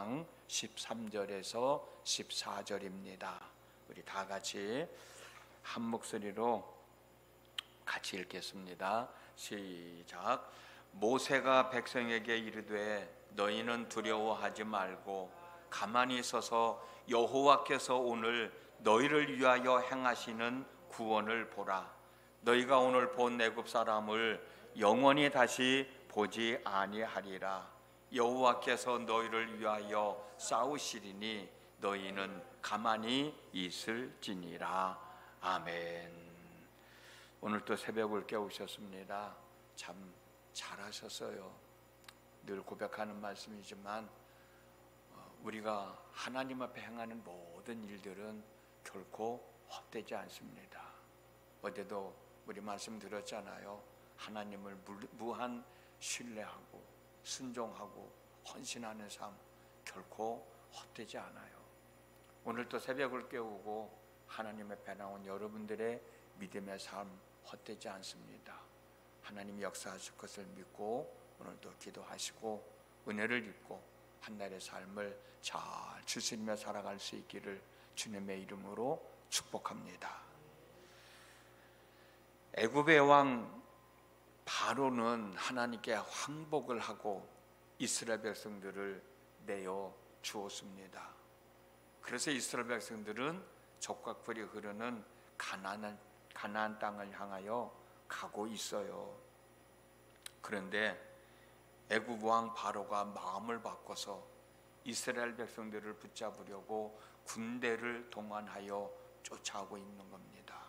14장 13절에서 14절입니다. 우리 다 같이 한 목소리로 같이 읽겠습니다. 시작. 모세가 백성에게 이르되 너희는 두려워하지 말고 가만히 서서 여호와께서 오늘 너희를 위하여 행하시는 구원을 보라. 너희가 오늘 본 애굽 사람을 영원히 다시 보지 아니하리라. 여호와께서 너희를 위하여 싸우시리니 너희는 가만히 있을지니라. 아멘. 오늘도 새벽을 깨우셨습니다. 참 잘하셨어요. 늘 고백하는 말씀이지만 우리가 하나님 앞에 행하는 모든 일들은 결코 헛되지 않습니다. 어제도 우리 말씀 들었잖아요. 하나님을 무한 신뢰하고 순종하고 헌신하는 삶 결코 헛되지 않아요. 오늘도 새벽을 깨우고 하나님 앞에 나온 여러분들의 믿음의 삶 헛되지 않습니다. 하나님이 역사하실 것을 믿고 오늘도 기도하시고 은혜를 입고 한날의 삶을 잘 추스리며 살아갈 수 있기를 주님의 이름으로 축복합니다. 애굽의 왕 바로는 하나님께 항복을 하고 이스라엘 백성들을 내어 주었습니다. 그래서 이스라엘 백성들은 적과 꿀이 흐르는 가나안 땅을 향하여 가고 있어요. 그런데 애굽 왕 바로가 마음을 바꿔서 이스라엘 백성들을 붙잡으려고 군대를 동원하여 쫓아오고 있는 겁니다.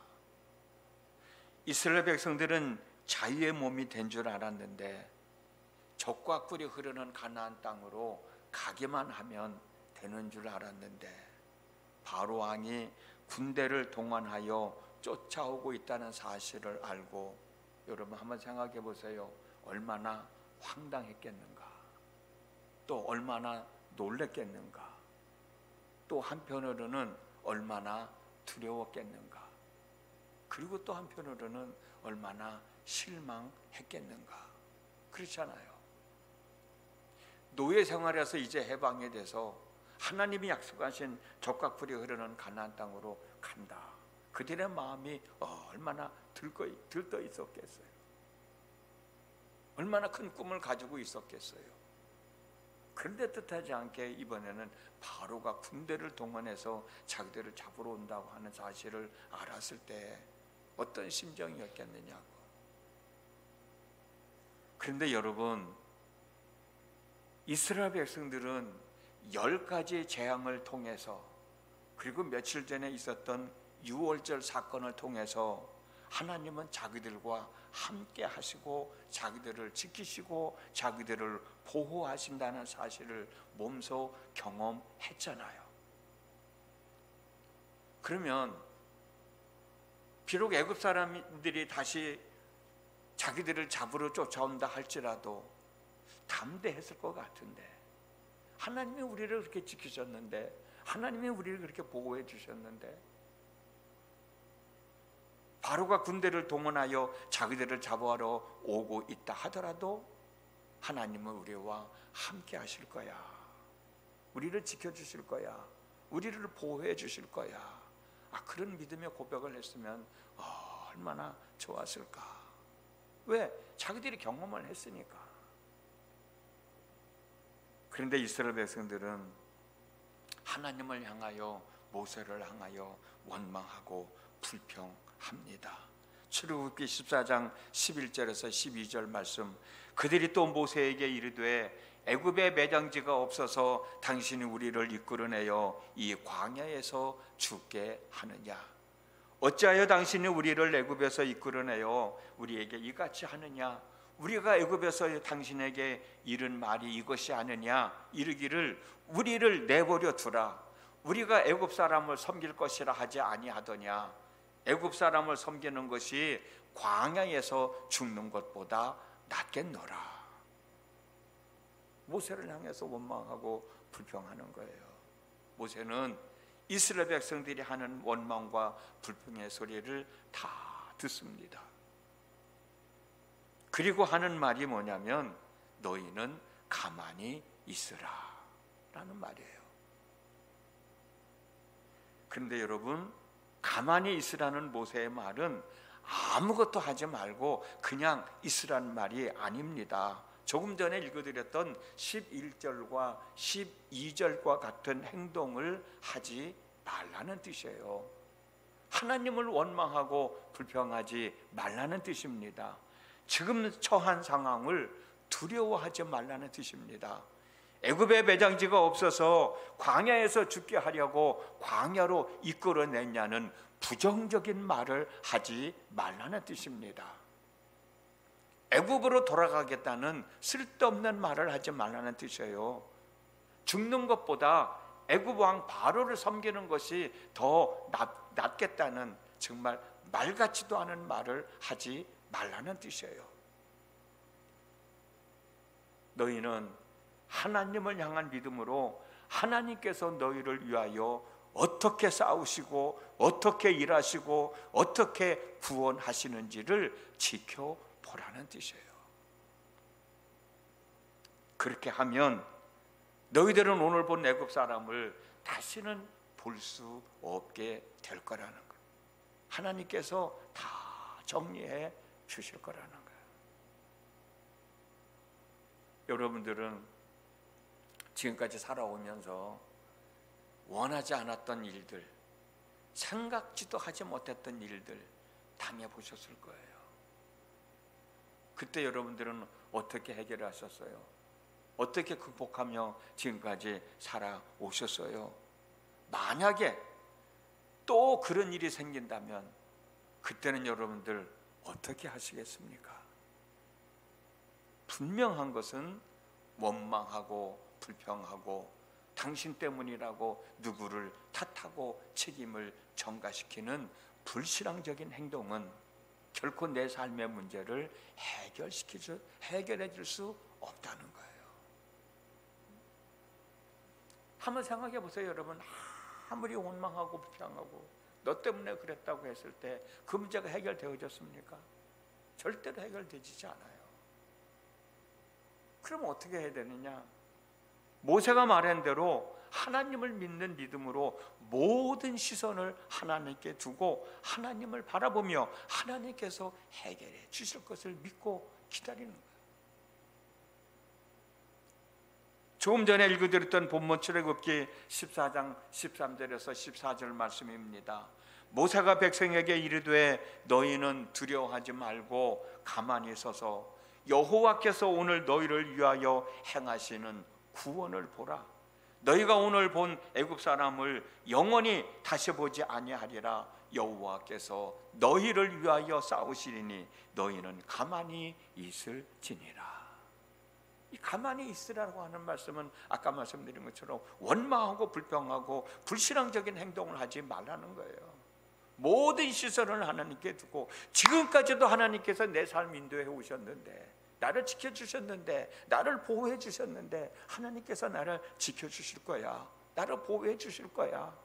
이스라엘 백성들은 자유의 몸이 된 줄 알았는데 적과 꿀이 흐르는 가나안 땅으로 가기만 하면 되는 줄 알았는데 바로 왕이 군대를 동원하여 쫓아오고 있다는 사실을 알고 여러분 한번 생각해 보세요. 얼마나 황당했겠는가, 또 얼마나 놀랬겠는가, 또 한편으로는 얼마나 두려웠겠는가, 그리고 또 한편으로는 얼마나 실망했겠는가. 그렇잖아요. 노예 생활에서 이제 해방이 돼서 하나님이 약속하신 적과 꿀이 흐르는 가나안 땅으로 간다. 그들의 마음이 얼마나 들떠 있었겠어요. 얼마나 큰 꿈을 가지고 있었겠어요. 그런데 뜻하지 않게 이번에는 바로가 군대를 동원해서 자기들을 잡으러 온다고 하는 사실을 알았을 때 어떤 심정이었겠느냐고. 그런데 여러분, 이스라엘 백성들은 10가지 재앙을 통해서 그리고 며칠 전에 있었던 유월절 사건을 통해서 하나님은 자기들과 함께 하시고 자기들을 지키시고 자기들을 보호하신다는 사실을 몸소 경험했잖아요. 그러면 비록 애굽 사람들이 다시 자기들을 잡으러 쫓아온다 할지라도 담대했을 것 같은데, 하나님이 우리를 그렇게 지키셨는데, 하나님이 우리를 그렇게 보호해 주셨는데, 바로가 군대를 동원하여 자기들을 잡아러 오고 있다 하더라도 하나님은 우리와 함께 하실 거야, 우리를 지켜주실 거야, 우리를 보호해 주실 거야. 그런 믿음의 고백을 했으면 얼마나 좋았을까. 왜? 자기들이 경험을 했으니까. 그런데 이스라엘 백성들은 하나님을 향하여, 모세를 향하여 원망하고 불평합니다. 출애굽기 14장 11절에서 12절 말씀. 그들이 또 모세에게 이르되 애굽에 매장지가 없어서 당신이 우리를 이끌어내어 이 광야에서 죽게 하느냐? 어찌하여 당신이 우리를 애굽에서 이끌어내어 우리에게 이같이 하느냐? 우리가 애굽에서 당신에게 이른 말이 이것이 아니냐? 이르기를 우리를 내버려 두라. 우리가 애굽 사람을 섬길 것이라 하지 아니하더냐? 애굽 사람을 섬기는 것이 광야에서 죽는 것보다 낫겠노라. 모세를 향해서 원망하고 불평하는 거예요. 모세는 이스라엘 백성들이 하는 원망과 불평의 소리를 다 듣습니다. 그리고 하는 말이 뭐냐면 너희는 가만히 있으라 라는 말이에요. 그런데 여러분, 가만히 있으라는 모세의 말은 아무것도 하지 말고 그냥 있으라는 말이 아닙니다. 조금 전에 읽어드렸던 11절과 12절과 같은 행동을 하지 말라는 뜻이에요. 하나님을 원망하고 불평하지 말라는 뜻입니다. 지금 처한 상황을 두려워하지 말라는 뜻입니다. 애굽에 매장지가 없어서 광야에서 죽게 하려고 광야로 이끌어냈냐는 부정적인 말을 하지 말라는 뜻입니다. 애굽으로 돌아가겠다는 쓸데없는 말을 하지 말라는 뜻이에요. 죽는 것보다 애굽 왕 바로를 섬기는 것이 더 낫겠다는 정말 말 같지도 않은 말을 하지 말라는 뜻이에요. 너희는 하나님을 향한 믿음으로 하나님께서 너희를 위하여 어떻게 싸우시고 어떻게 일하시고 어떻게 구원하시는지를 지켜보라는 뜻이에요. 그렇게 하면 너희들은 오늘 본 애굽 사람을 다시는 볼 수 없게 될 거라는 거예요. 하나님께서 다 정리해 주실 거라는 거예요. 여러분들은 지금까지 살아오면서 원하지 않았던 일들, 생각지도 하지 못했던 일들 당해보셨을 거예요. 그때 여러분들은 어떻게 해결하셨어요? 어떻게 극복하며 지금까지 살아오셨어요? 만약에 또 그런 일이 생긴다면 그때는 여러분들 어떻게 하시겠습니까? 분명한 것은 원망하고 불평하고 당신 때문이라고 누구를 탓하고 책임을 전가시키는 불신앙적인 행동은 결코 내 삶의 문제를 해결해 줄 수 없다는 거예요. 한번 생각해 보세요, 여러분. 아무리 원망하고 불평하고 너 때문에 그랬다고 했을 때 그 문제가 해결되어졌습니까? 절대로 해결되지 않아요. 그럼 어떻게 해야 되느냐? 모세가 말한 대로 하나님을 믿는 믿음으로 모든 시선을 하나님께 두고 하나님을 바라보며 하나님께서 해결해 주실 것을 믿고 기다리는 거예요. 조금 전에 읽어드렸던 본문 출애굽기 14장 13절에서 14절 말씀입니다. 모세가 백성에게 이르되 너희는 두려워하지 말고 가만히 서서 여호와께서 오늘 너희를 위하여 행하시는 구원을 보라. 너희가 오늘 본 애굽 사람을 영원히 다시 보지 아니하리라. 여호와께서 너희를 위하여 싸우시리니 너희는 가만히 있을지니라. 이 가만히 있으라고 하는 말씀은 아까 말씀드린 것처럼 원망하고 불평하고 불신앙적인 행동을 하지 말라는 거예요. 모든 시선을 하나님께 두고 지금까지도 하나님께서 내 삶 인도해 오셨는데, 나를 지켜주셨는데, 나를 보호해 주셨는데 하나님께서 나를 지켜주실 거야, 나를 보호해 주실 거야.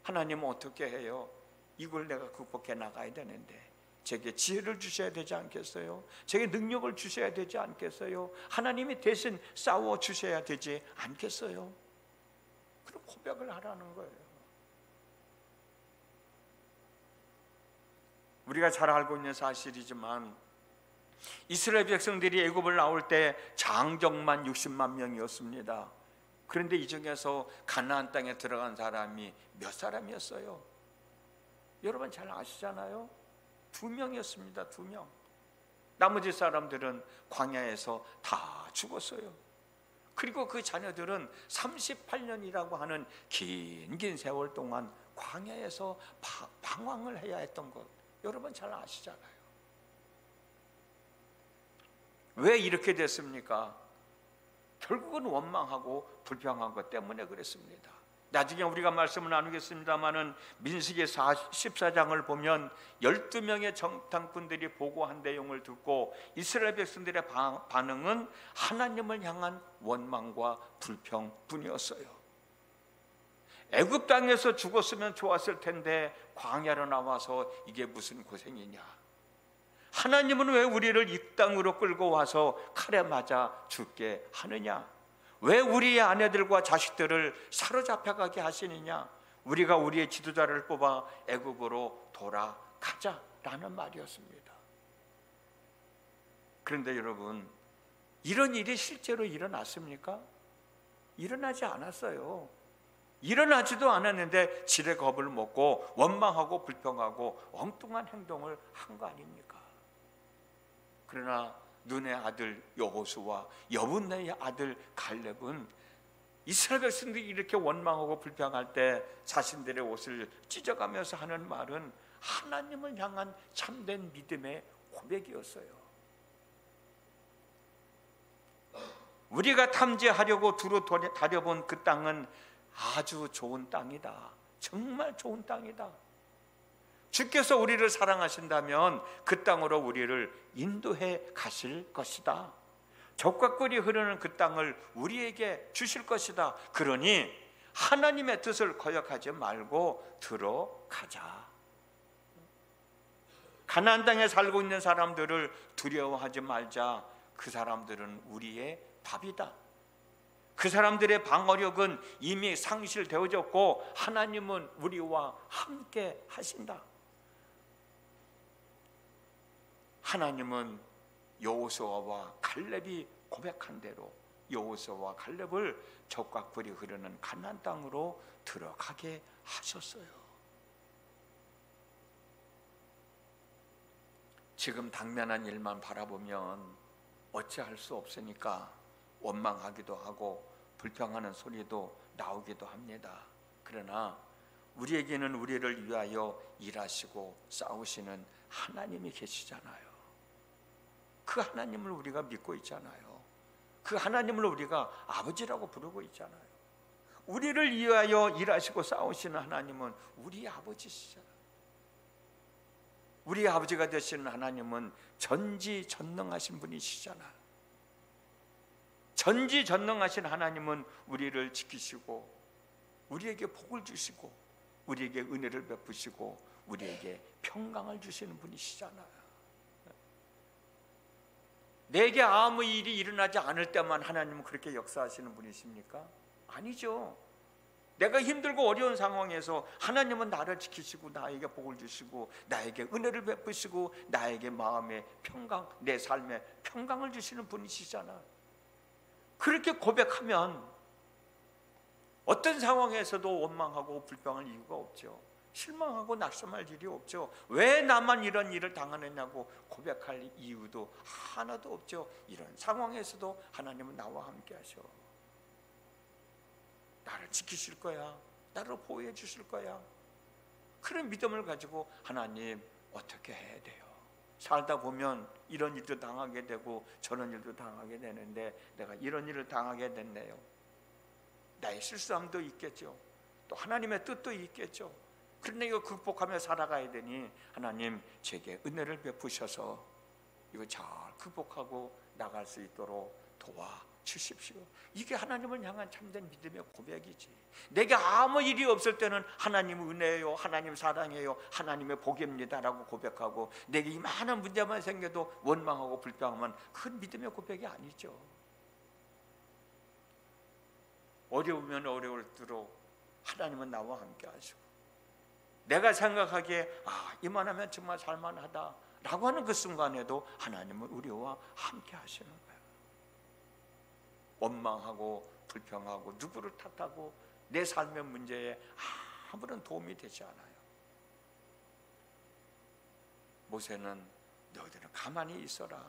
하나님은 어떻게 해요? 이걸 내가 극복해 나가야 되는데 제게 지혜를 주셔야 되지 않겠어요? 제게 능력을 주셔야 되지 않겠어요? 하나님이 대신 싸워 주셔야 되지 않겠어요? 그럼 고백을 하라는 거예요. 우리가 잘 알고 있는 사실이지만 이스라엘 백성들이 애굽을 나올 때 장정만 60만 명이었습니다. 그런데 이 중에서 가나안 땅에 들어간 사람이 몇 사람이었어요? 여러분 잘 아시잖아요. 2명이었습니다. 2명. 나머지 사람들은 광야에서 다 죽었어요. 그리고 그 자녀들은 38년이라고 하는 긴 세월 동안 광야에서 방황을 해야 했던 것 여러분 잘 아시잖아요. 왜 이렇게 됐습니까? 결국은 원망하고 불평한 것 때문에 그랬습니다. 나중에 우리가 말씀을 나누겠습니다마는 민수기 14장을 보면 12명의 정탐꾼들이 보고한 내용을 듣고 이스라엘 백성들의 반응은 하나님을 향한 원망과 불평뿐이었어요. 애굽 땅에서 죽었으면 좋았을 텐데 광야로 나와서 이게 무슨 고생이냐? 하나님은 왜 우리를 이 땅으로 끌고 와서 칼에 맞아 죽게 하느냐? 왜 우리의 아내들과 자식들을 사로잡혀가게 하시느냐? 우리가 우리의 지도자를 뽑아 애굽으로 돌아가자라는 말이었습니다. 그런데 여러분, 이런 일이 실제로 일어났습니까? 일어나지 않았어요. 일어나지도 않았는데 지레 겁을 먹고 원망하고 불평하고 엉뚱한 행동을 한 거 아닙니까? 그러나 눈의 아들 여호수와 여분네의 아들 갈렙은 이스라엘 백성들이 이렇게 원망하고 불평할 때 자신들의 옷을 찢어가면서 하는 말은 하나님을 향한 참된 믿음의 고백이었어요. 우리가 탐지하려고 두루 다려본 그 땅은 아주 좋은 땅이다. 정말 좋은 땅이다. 주께서 우리를 사랑하신다면 그 땅으로 우리를 인도해 가실 것이다. 젖과 꿀이 흐르는 그 땅을 우리에게 주실 것이다. 그러니 하나님의 뜻을 거역하지 말고 들어가자. 가나안 땅에 살고 있는 사람들을 두려워하지 말자. 그 사람들은 우리의 밥이다. 그 사람들의 방어력은 이미 상실되어졌고 하나님은 우리와 함께 하신다. 하나님은 여호수아와 갈렙이 고백한 대로 여호수아와 갈렙을 젖과 꿀이 흐르는 가나안 땅으로 들어가게 하셨어요. 지금 당면한 일만 바라보면 어찌할 수 없으니까 원망하기도 하고 불평하는 소리도 나오기도 합니다. 그러나 우리에게는 우리를 위하여 일하시고 싸우시는 하나님이 계시잖아요. 그 하나님을 우리가 믿고 있잖아요. 그 하나님을 우리가 아버지라고 부르고 있잖아요. 우리를 위하여 일하시고 싸우시는 하나님은 우리 아버지시잖아요. 우리 아버지가 되시는 하나님은 전지전능하신 분이시잖아요. 전지전능하신 하나님은 우리를 지키시고 우리에게 복을 주시고 우리에게 은혜를 베푸시고 우리에게 평강을 주시는 분이시잖아요. 내게 아무 일이 일어나지 않을 때만 하나님은 그렇게 역사하시는 분이십니까? 아니죠. 내가 힘들고 어려운 상황에서 하나님은 나를 지키시고 나에게 복을 주시고 나에게 은혜를 베푸시고 나에게 마음의 평강, 내 삶에 평강을 주시는 분이시잖아요. 그렇게 고백하면 어떤 상황에서도 원망하고 불평할 이유가 없죠. 실망하고 낙심할 일이 없죠. 왜 나만 이런 일을 당하느냐고 고백할 이유도 하나도 없죠. 이런 상황에서도 하나님은 나와 함께 하셔. 나를 지키실 거야. 나를 보호해 주실 거야. 그런 믿음을 가지고 하나님 어떻게 해야 돼요? 살다 보면 이런 일도 당하게 되고 저런 일도 당하게 되는데 내가 이런 일을 당하게 됐네요. 나의 실수함도 있겠죠. 또 하나님의 뜻도 있겠죠. 그런데 이거 극복하며 살아가야 되니 하나님 제게 은혜를 베푸셔서 이거 잘 극복하고 나갈 수 있도록 도와주십시오. 이게 하나님을 향한 참된 믿음의 고백이지. 내게 아무 일이 없을 때는 하나님 은혜예요, 하나님 사랑해요, 하나님의 복입니다 라고 고백하고 내게 이만한 문제만 생겨도 원망하고 불평하면 그건 믿음의 고백이 아니죠. 어려우면 어려울수록 하나님은 나와 함께 하시고 내가 생각하기에 이만하면 정말 살만하다 라고 하는 그 순간에도 하나님은 우리와 함께 하시는 거예요. 원망하고 불평하고 누구를 탓하고 내 삶의 문제에 아무런 도움이 되지 않아요. 모세는 너희들은 가만히 있어라.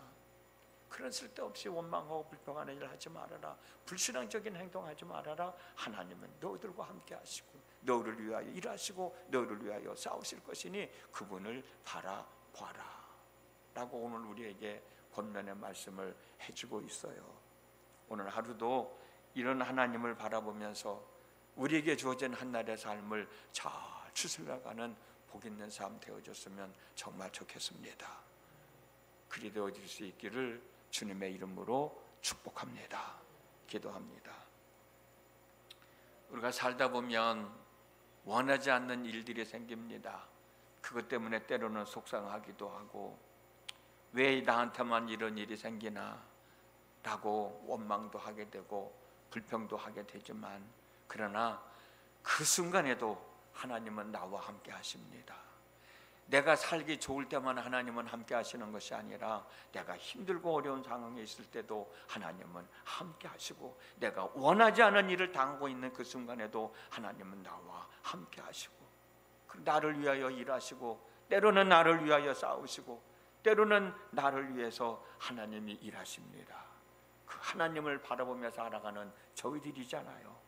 그런 쓸데없이 원망하고 불평하는 일을 하지 말아라. 불신앙적인 행동하지 말아라. 하나님은 너희들과 함께 하시고 너희를 위하여 일하시고 너희를 위하여 싸우실 것이니 그분을 바라봐라 라고 오늘 우리에게 권면의 말씀을 해주고 있어요. 오늘 하루도 이런 하나님을 바라보면서 우리에게 주어진 한날의 삶을 잘 추슬려가는 복 있는 삶 되어줬으면 정말 좋겠습니다. 그리 되어질 수 있기를 주님의 이름으로 축복합니다. 기도합니다. 우리가 살다 보면 원하지 않는 일들이 생깁니다. 그것 때문에 때로는 속상하기도 하고 왜 나한테만 이런 일이 생기나 라고 원망도 하게 되고 불평도 하게 되지만, 그러나 그 순간에도 하나님은 나와 함께 하십니다. 내가 살기 좋을 때만 하나님은 함께 하시는 것이 아니라 내가 힘들고 어려운 상황에 있을 때도 하나님은 함께 하시고, 내가 원하지 않은 일을 당하고 있는 그 순간에도 하나님은 나와 함께 하시고, 나를 위하여 일하시고, 때로는 나를 위하여 싸우시고, 때로는 나를 위해서 하나님이 일하십니다. 그 하나님을 바라보며 살아가는 저희들이잖아요.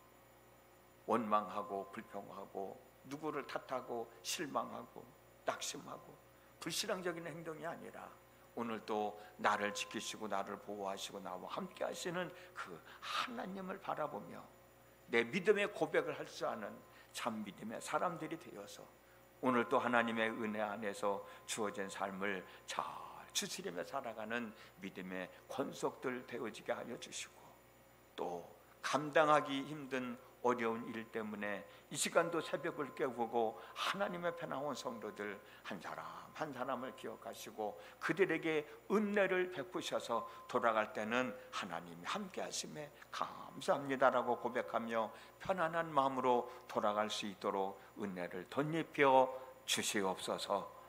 원망하고 불평하고 누구를 탓하고 실망하고 낙심하고 불신앙적인 행동이 아니라, 오늘도 나를 지키시고 나를 보호하시고 나와 함께 하시는 그 하나님을 바라보며 내 믿음의 고백을 할 수 아는 참 믿음의 사람들이 되어서 오늘도 하나님의 은혜 안에서 주어진 삶을 잘 추스리며 살아가는 믿음의 권속들 되어지게 하여 주시고, 또 감당하기 힘든 어려운 일 때문에 이 시간도 새벽을 깨우고 하나님의 편나온 성도들 한 사람 한 사람을 기억하시고 그들에게 은혜를 베푸셔서 돌아갈 때는 하나님이 함께 하심에 감사합니다라고 고백하며 편안한 마음으로 돌아갈 수 있도록 은혜를 덧입혀 주시옵소서.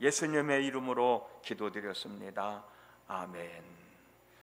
예수님의 이름으로 기도드렸습니다. 아멘.